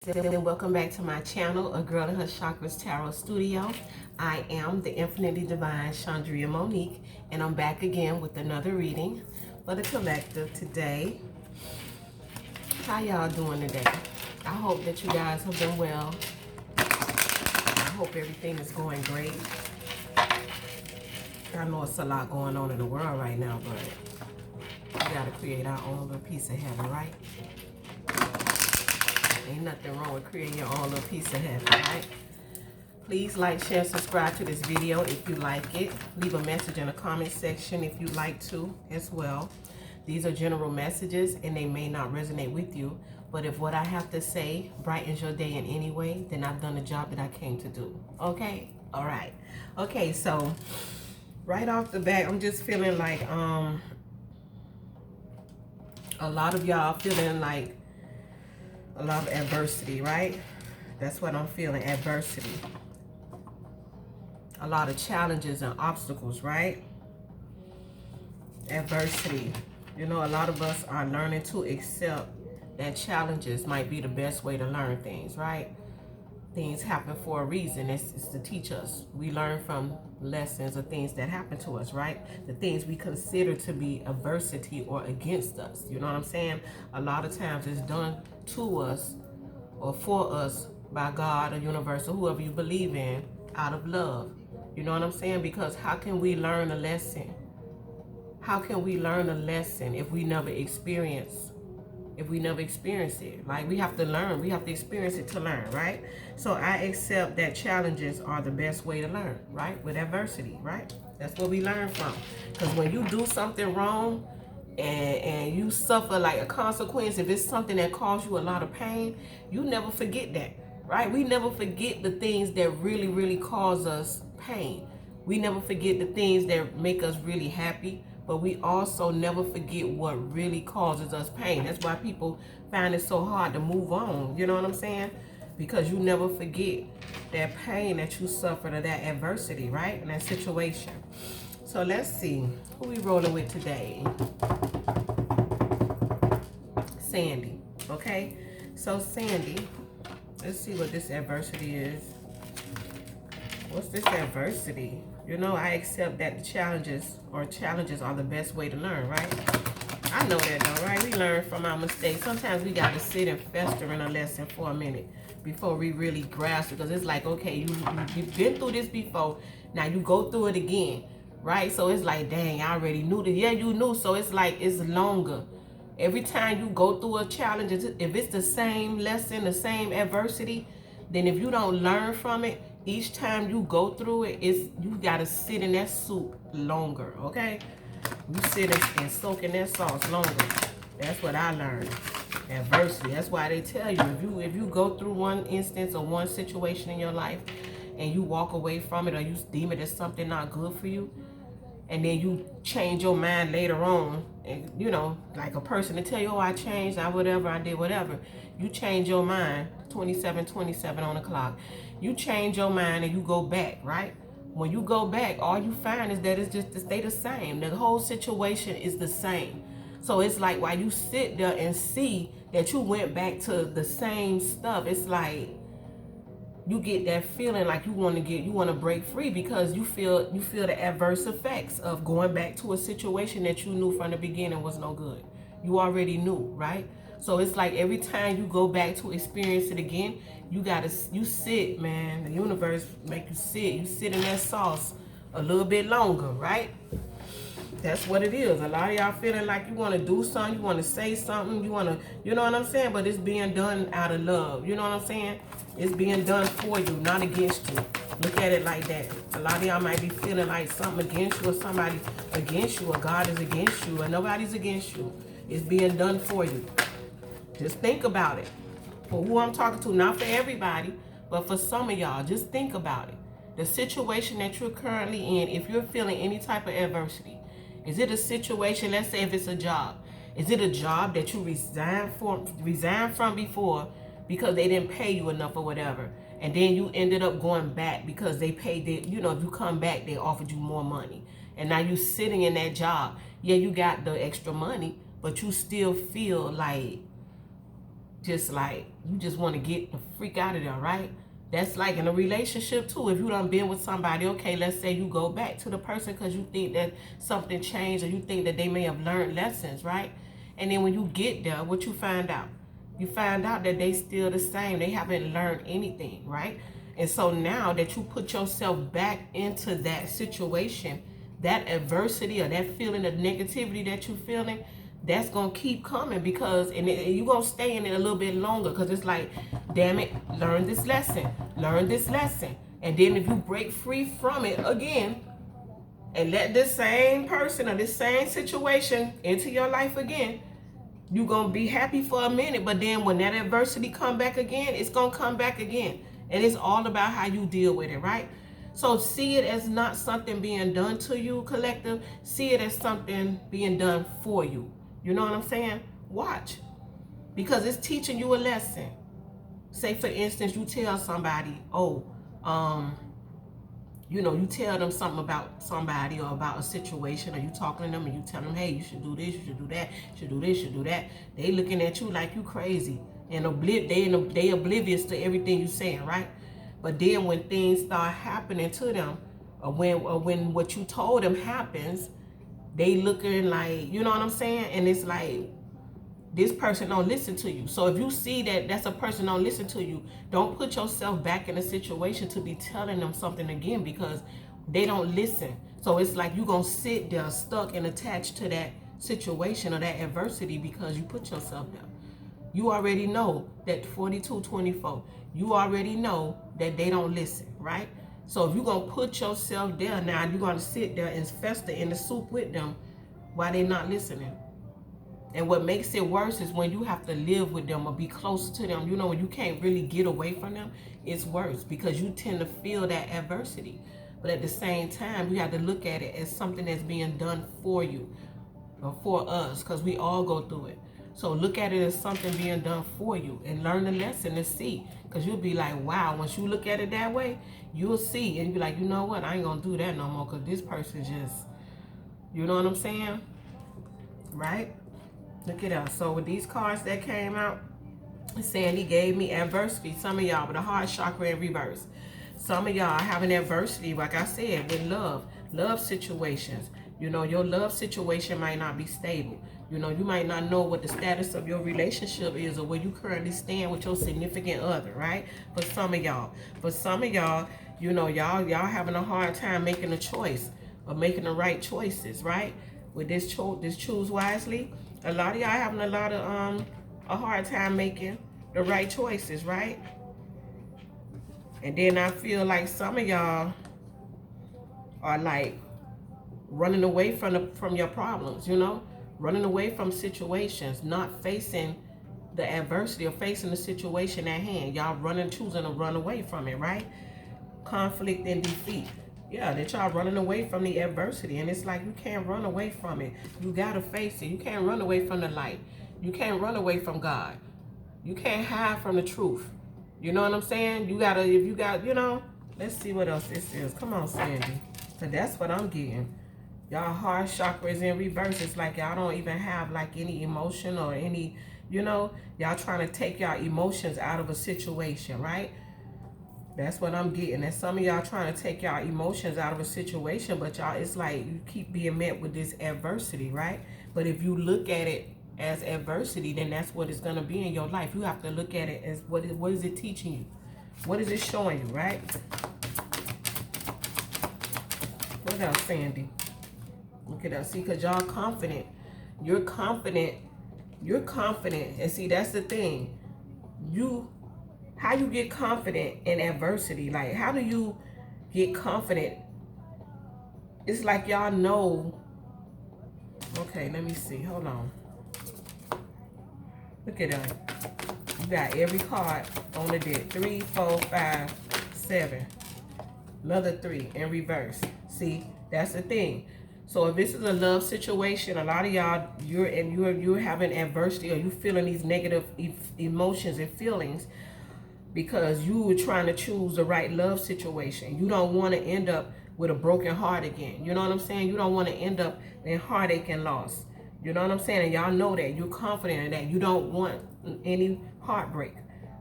And welcome back to my channel, A Girl in Her Chakras Tarot Studio. I am the infinitely divine Chandria Monique, and I'm back again with another reading for the collective today. How y'all doing today? I hope that you guys have been well. I hope everything is going great. I know it's a lot going on in the world right now, but we gotta create our own little piece of heaven, right? Ain't nothing wrong with creating your own little piece of heaven, right? Please like, share, and subscribe to this video if you like it. Leave a message in the comment section if you like to as well. These are general messages and they may not resonate with you, but if what I have to say brightens your day in any way, then I've done the job that I came to do. Okay? All right. Okay, so right off the bat, I'm just feeling like a lot of y'all feeling like a lot of adversity, right? That's what I'm feeling, adversity. A lot of challenges and obstacles, right? Adversity. You know, a lot of us are learning to accept that challenges might be the best way to learn things, right? Things happen for a reason. It's to teach us. We learn from lessons or things that happen to us, right? The things we consider to be adversity or against us. You know what I'm saying? A lot of times it's done to us or for us by God or universe or whoever you believe in out of love. You know what I'm saying? Because how can we learn a lesson? How can we learn a lesson if we never experience it? Like, we have to learn. We have to experience it to learn, right? So I accept that challenges are the best way to learn, right? With adversity, right? That's what we learn from. Because when you do something wrong and you suffer like a consequence, if it's something that caused you a lot of pain, you never forget that, right? We never forget the things that really, really cause us pain. We never forget the things that make us really happy, but we also never forget what really causes us pain. That's why people find it so hard to move on. You know what I'm saying? Because you never forget that pain that you suffered or that adversity, right? In that situation. So let's see who we rolling with today. Sandy. Okay. So Sandy, let's see what this adversity is. What's this adversity? You know, I accept that the challenges are the best way to learn, right? I know that though, right? We learn from our mistakes. Sometimes we got to sit and fester in a lesson for a minute before we really grasp it. Because it's like, okay, you've been through this before. Now you go through it again, right? So it's like, dang, I already knew this. Yeah, you knew. So it's like, it's longer. Every time you go through a challenge, if it's the same lesson, the same adversity, then if you don't learn from it, each time you go through it, you gotta sit in that soup longer, okay? You sit and soak in that sauce longer. That's what I learned. Adversity. That's why they tell you if you go through one instance or one situation in your life and you walk away from it or you deem it as something not good for you, and then you change your mind later on, and you know, like a person to tell you, oh, I changed, I did whatever. You change your mind, 27:27 on the clock. You change your mind and you go back, right? When you go back, all you find is that it's just to stay the same. The whole situation is the same. So it's like while you sit there and see that you went back to the same stuff, it's like you get that feeling like you want to break free because you feel the adverse effects of going back to a situation that you knew from the beginning was no good. You already knew, right? So it's like every time you go back to experience it again, you sit, man. The universe make you sit. You sit in that sauce a little bit longer, right? That's what it is. A lot of y'all feeling like you want to do something, you want to say something, you want to, you know what I'm saying? But it's being done out of love. You know what I'm saying? It's being done for you, not against you. Look at it like that. A lot of y'all might be feeling like something against you or somebody against you or God is against you or nobody's against you. It's being done for you. Just think about it. For who I'm talking to, not for everybody, but for some of y'all, just think about it. The situation that you're currently in, if you're feeling any type of adversity, is it a situation, let's say if it's a job, is it a job that you resigned from before because they didn't pay you enough or whatever, and then you ended up going back because they paid it, you know, if you come back, they offered you more money, and now you sitting in that job. Yeah, you got the extra money, but you still feel like just like, you just want to get the freak out of there, right? That's like in a relationship too. If you done been with somebody, okay, let's say you go back to the person because you think that something changed, or you think that they may have learned lessons, right? And then when you get there, what you find out? You find out that they still the same. They haven't learned anything, right? And so now that you put yourself back into that situation, that adversity or that feeling of negativity that you're feeling, that's going to keep coming, because and you're going to stay in it a little bit longer, because it's like, damn it, learn this lesson, learn this lesson. And then if you break free from it again and let this same person or this same situation into your life again, you're going to be happy for a minute, but then when that adversity come back again, it's going to come back again. And it's all about how you deal with it, right? So see it as not something being done to you, collective. See it as something being done for you. You know what I'm saying? Watch. Because it's teaching you a lesson. Say, for instance, you tell somebody, you tell them something about somebody or about a situation, or you talking to them and you tell them, hey, you should do this, you should do that, you should do this, you should do that. They looking at you like you crazy, and they oblivious to everything you saying, right? But then when things start happening to them, or when what you told them happens, they looking like, you know what I'm saying? And it's like, this person don't listen to you. So if you see that that's a person don't listen to you, don't put yourself back in a situation to be telling them something again, because they don't listen. So it's like you're going to sit there stuck and attached to that situation or that adversity because you put yourself there. You already know that 4224, you already know that they don't listen, right? So if you're going to put yourself there now, you're going to sit there and fester in the soup with them while they're not listening. And what makes it worse is when you have to live with them or be close to them. You know, when you can't really get away from them, it's worse, because you tend to feel that adversity. But at the same time, you have to look at it as something that's being done for you or for us, because we all go through it. So look at it as something being done for you and learn the lesson and see. Because you'll be like, wow, once you look at it that way, you'll see. And you'll be like, you know what? I ain't going to do that no more, because this person just, you know what I'm saying? Right? Look it up. So with these cards that came out, Sandy gave me adversity. Some of y'all with a heart chakra in reverse. Some of y'all having adversity, like I said, with love situations. You know, your love situation might not be stable. You know, you might not know what the status of your relationship is or where you currently stand with your significant other, right? For some of y'all. For some of y'all, you know, y'all having a hard time making a choice or making the right choices, right? With this choose wisely, a lot of y'all having a hard time making the right choices, right? And then I feel like some of y'all are like running away from your problems, you know? Running away from situations, not facing the adversity or facing the situation at hand. Y'all choosing to run away from it, right? Conflict and defeat. Yeah, that y'all running away from the adversity. And it's like, you can't run away from it. You got to face it. You can't run away from the light. You can't run away from God. You can't hide from the truth. You know what I'm saying? You got to, if you got, you know, let's see what else this is. Come on, Sandy. So that's what I'm getting. Y'all heart chakra is in reverse. It's like y'all don't even have like any emotion or any, you know, y'all trying to take y'all emotions out of a situation, right? That's what I'm getting. And some of y'all trying to take y'all emotions out of a situation, but y'all, it's like you keep being met with this adversity, right? But if you look at it as adversity, then that's what it's going to be in your life. You have to look at it as what is it teaching you? What is it showing you, right? What else, Sandy? Look at us. See, because y'all confident. You're confident. You're confident. And see, that's the thing. How you get confident in adversity? Like, how do you get confident? It's like y'all know. Okay, let me see. Hold on. Look at that. You got every card on the deck. 3, 4, 5, 7. Another 3 in reverse. See, that's the thing. So if this is a love situation, a lot of y'all, you're having adversity, or you feeling these negative emotions and feelings because you were trying to choose the right love situation. You don't want to end up with a broken heart again. You know what I'm saying? You don't want to end up in heartache and loss. You know what I'm saying? And y'all know that. You're confident in that. You don't want any heartbreak,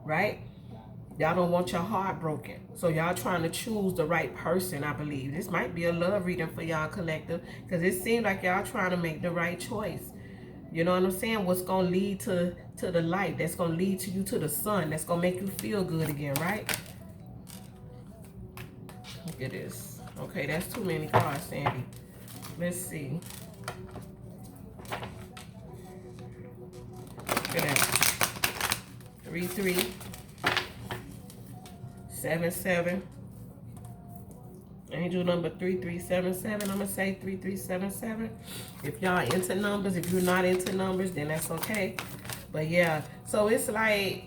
right? Y'all don't want your heart broken. So y'all trying to choose the right person, I believe. This might be a love reading for y'all collective, because it seems like y'all trying to make the right choice. You know what I'm saying? What's going to lead to the light. That's going to lead to you to the sun. That's going to make you feel good again, right? Look at this. Okay, that's too many cards, Sandy. Let's see. Look at that. 3, 3. 7, 7. Angel number 3377. I'm gonna say 3377. If y'all into numbers, if you're not into numbers, then that's okay. But yeah, so it's like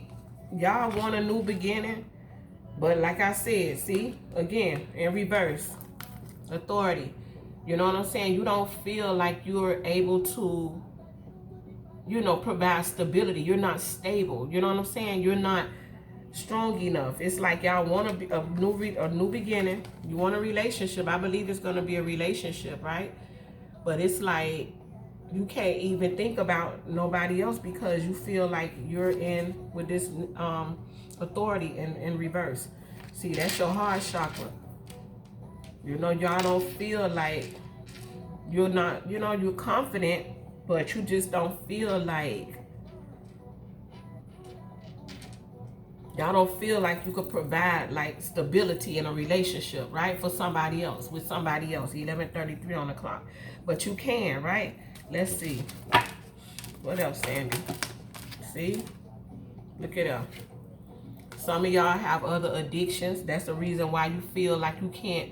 y'all want a new beginning, but like I said, see, again, in reverse, authority. You know what I'm saying? You don't feel like you're able to, you know, provide stability. You're not stable. You know what I'm saying? You're not strong enough. It's like y'all want a new beginning. You want a relationship. I believe it's going to be a relationship, right? But it's like you can't even think about nobody else because you feel like you're in with this authority in reverse. See, that's your heart chakra. You know, y'all don't feel like you're not, you know, you're confident, but you just don't feel like, y'all don't feel like you could provide like stability in a relationship, right? For somebody else, with somebody else. 11:33 on the clock. But you can, right? Let's see. What else, Sandy? See? Look it up. Some of y'all have other addictions. That's the reason why you feel like you can't,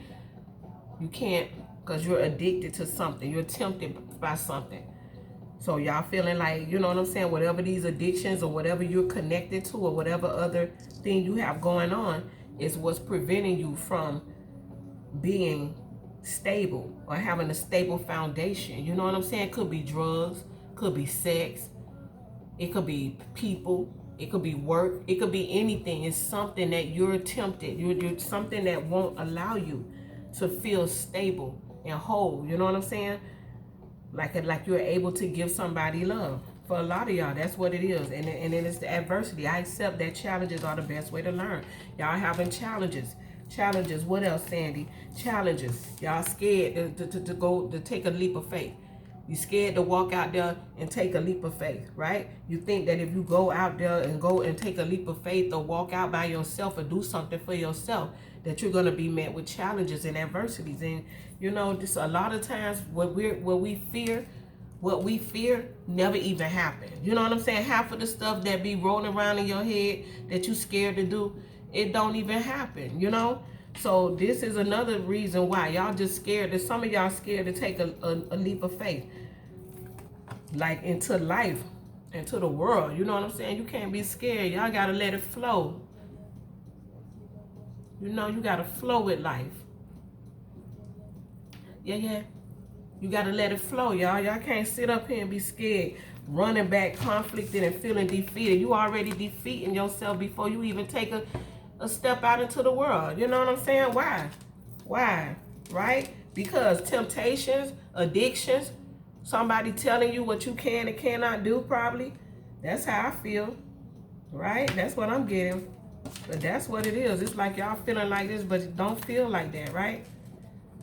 because you're addicted to something. You're tempted by something. So y'all feeling like, you know what I'm saying, whatever these addictions or whatever you're connected to or whatever other thing you have going on is what's preventing you from being stable or having a stable foundation. You know what I'm saying? Could be drugs, could be sex, it could be people, it could be work, it could be anything. It's something that you're tempted, you're something that won't allow you to feel stable and whole. You know what I'm saying? Like you're able to give somebody love. For a lot of y'all, that's what it is. And then it's the adversity. I accept that challenges are the best way to learn. Y'all having challenges. Challenges. What else, Sandy? Challenges. Y'all scared to take a leap of faith. You scared to walk out there and take a leap of faith, right? You think that if you go out there and go and take a leap of faith or walk out by yourself or do something for yourself, that you're going to be met with challenges and adversities. And you know, just a lot of times what we fear never even happen. You know what I'm saying? Half of the stuff that be rolling around in your head that you scared to do, it don't even happen, you know? So this is another reason why y'all just scared. That some of y'all scared to take a leap of faith, like into life, into the world. You know what I'm saying? You can't be scared. Y'all got to let it flow. You know, you got to flow with life. Yeah. You got to let it flow, y'all. Y'all can't sit up here and be scared, running back, conflicted, and feeling defeated. You already defeating yourself before you even take a step out into the world. You know what I'm saying? Why? Right? Because temptations, addictions, somebody telling you what you can and cannot do, probably. That's how I feel. Right? That's what I'm getting. But that's what it is. It's like y'all feeling like this, but it don't feel like that, right?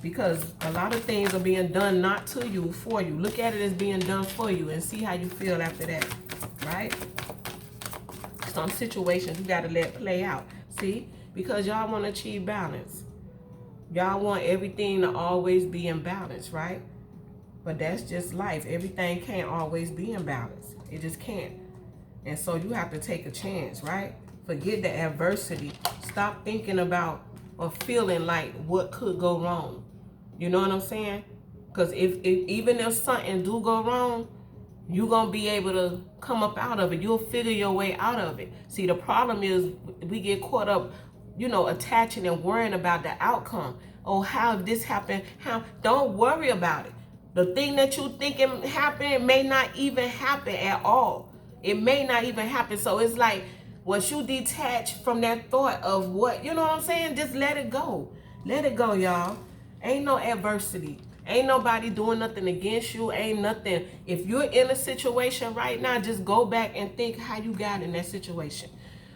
Because a lot of things are being done not to you, for you. Look at it as being done for you and see how you feel after that, right? Some situations you got to let play out, see? Because y'all want to achieve balance. Y'all want everything to always be in balance, right? But that's just life. Everything can't always be in balance. It just can't. And so you have to take a chance, right? Forget the adversity. Stop thinking about or feeling like what could go wrong. You know what I'm saying? Because even if something do go wrong, you're going to be able to come up out of it. You'll figure your way out of it. See, the problem is we get caught up, you know, attaching and worrying about the outcome. Oh, how this happened? How? Don't worry about it. The thing that you thinking happened may not even happen at all. It may not even happen. So it's like, once you detach from that thought of what, you know what I'm saying? Just let it go. Let it go, y'all. Ain't no adversity. Ain't nobody doing nothing against you. Ain't nothing. If you're in a situation right now, just go back and think how you got in that situation.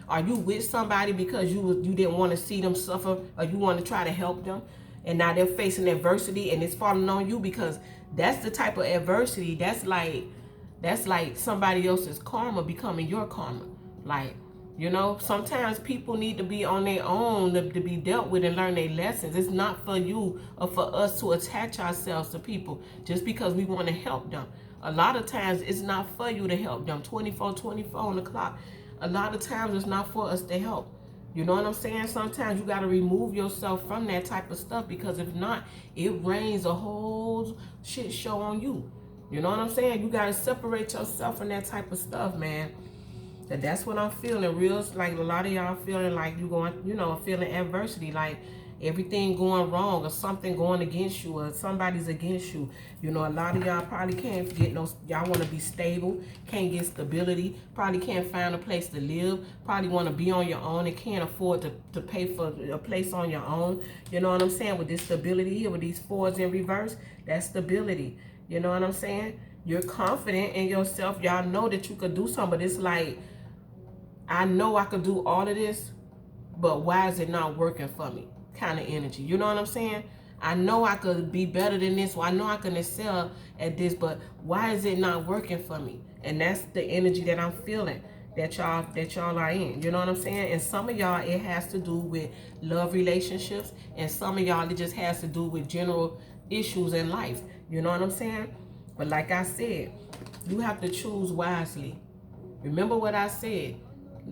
Are you with somebody because you didn't want to see them suffer, or you want to try to help them, and now they're facing adversity and it's falling on you? Because that's the type of adversity that's like somebody else's karma becoming your karma. Like, you know, sometimes people need to be on their own to be dealt with and learn their lessons. It's not for you or for us to attach ourselves to people just because we want to help them. A lot of times it's not for you to help them. 24 on the clock. A lot of times it's not for us to help. You know what I'm saying? Sometimes you got to remove yourself from that type of stuff, because if not, it rains a whole shit show on you. You know what I'm saying? You got to separate yourself from that type of stuff, man. That's what I'm feeling. Real, like a lot of y'all feeling like you going, you know, feeling adversity, like everything going wrong or something going against you or somebody's against you. You know, a lot of y'all probably can't get no, y'all want to be stable, can't get stability, probably can't find a place to live, probably want to be on your own and can't afford to pay for a place on your own. You know what I'm saying? With this stability here, with these fours in reverse, that's stability. You know what I'm saying? You're confident in yourself. Y'all know that you could do something, but it's like, I know I could do all of this, but why is it not working for me? Kind of energy. You know what I'm saying? I know I could be better than this. Well, I know I can excel at this, but why is it not working for me? And that's the energy that I'm feeling that y'all are in. You know what I'm saying? And some of y'all, it has to do with love relationships, and some of y'all, it just has to do with general issues in life. You know what I'm saying? But like I said, you have to choose wisely. Remember what I said.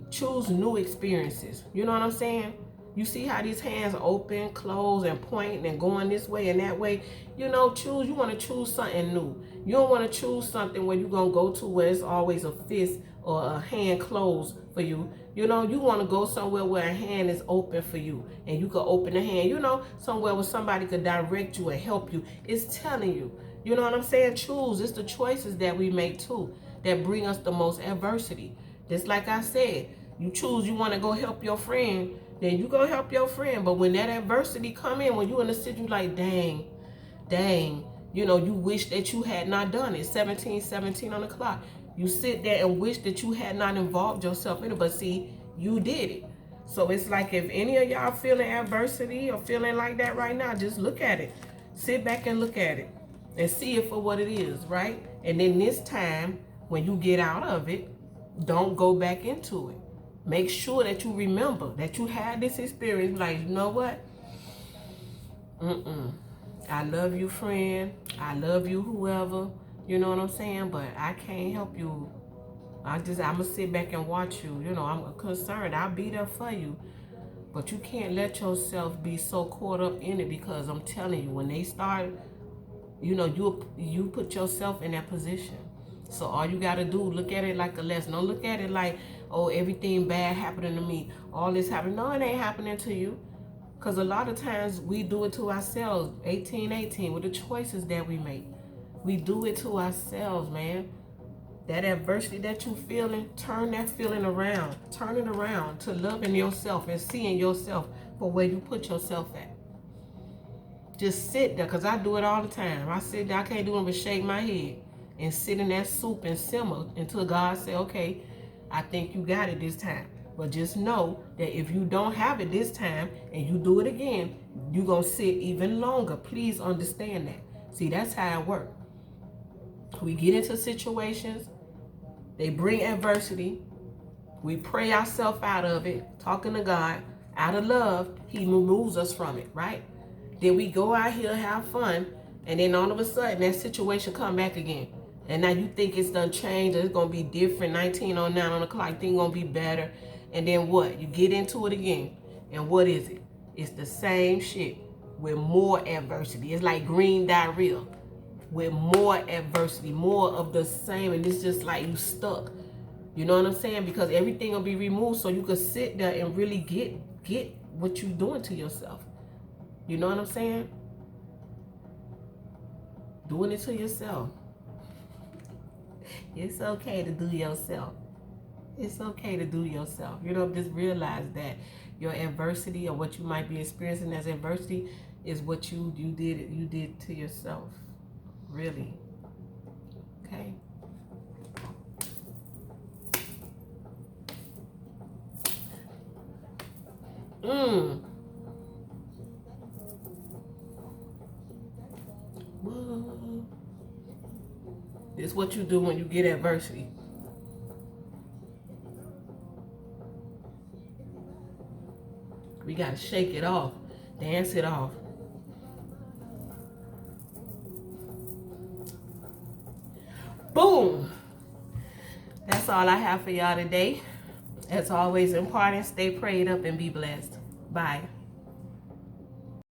Choose new experiences. You know what I'm saying? You see how these hands open, close, and point, and going this way and that way. You know, choose. You want to choose something new. You don't want to choose something where you're going to go to where it's always a fist or a hand closed for you. You know, you want to go somewhere where a hand is open for you and you can open the hand. You know, somewhere where somebody could direct you and help you. It's telling you. You know what I'm saying? Choose. It's the choices that we make too that bring us the most adversity. Just like I said, you choose you want to go help your friend, then you go help your friend. But when that adversity come in, when you in the situation, you like, dang, you know, you wish that you had not done it. 17 on the clock. You sit there and wish that you had not involved yourself in it, but see, you did it. So it's like, if any of y'all feeling adversity or feeling like that right now, just look at it. Sit back and look at it and see it for what it is, right? And then this time, when you get out of it, don't go back into it. Make sure that you remember that you had this experience. Like, you know what? I love you, friend. I love you, whoever. You know what I'm saying? But I can't help you. I'm going to sit back and watch you. You know, I'm concerned. I'll be there for you. But you can't let yourself be so caught up in it, because I'm telling you, when they start, you know, you put yourself in that position. So all you got to do, look at it like a lesson. Don't look at it like, oh, everything bad happening to me. All this happening. No, it ain't happening to you. Because a lot of times we do it to ourselves. 18 with the choices that we make. We do it to ourselves, man. That adversity that you feeling, turn that feeling around. Turn it around to loving yourself and seeing yourself for where you put yourself at. Just sit there, because I do it all the time. I sit there, I can't do it but shake my head and sit in that soup and simmer until God say, okay, I think you got it this time. But just know that if you don't have it this time and you do it again, you're going to sit even longer. Please understand that. See, that's how it works. We get into situations, they bring adversity, we pray ourselves out of it, talking to God, out of love, He removes us from it, right? Then we go out here, have fun, and then all of a sudden that situation come back again. And now you think it's done changed, it's going to be different, 19:09 on the clock, things going to be better. And then what? You get into it again. And what is it? It's the same shit with more adversity. It's like green diarrhea with more adversity, more of the same. And it's just like you stuck. You know what I'm saying? Because everything will be removed so you can sit there and really get what you're doing to yourself. You know what I'm saying? Doing it to yourself. It's okay to do yourself. It's okay to do yourself. You know, just realize that Your adversity, or what you might be experiencing as adversity, is what you did to yourself. Really. Okay. This is what you do when you get adversity. We gotta shake it off, dance it off. Boom. That's all I have for y'all today. As always, imparting, stay prayed up and be blessed. Bye.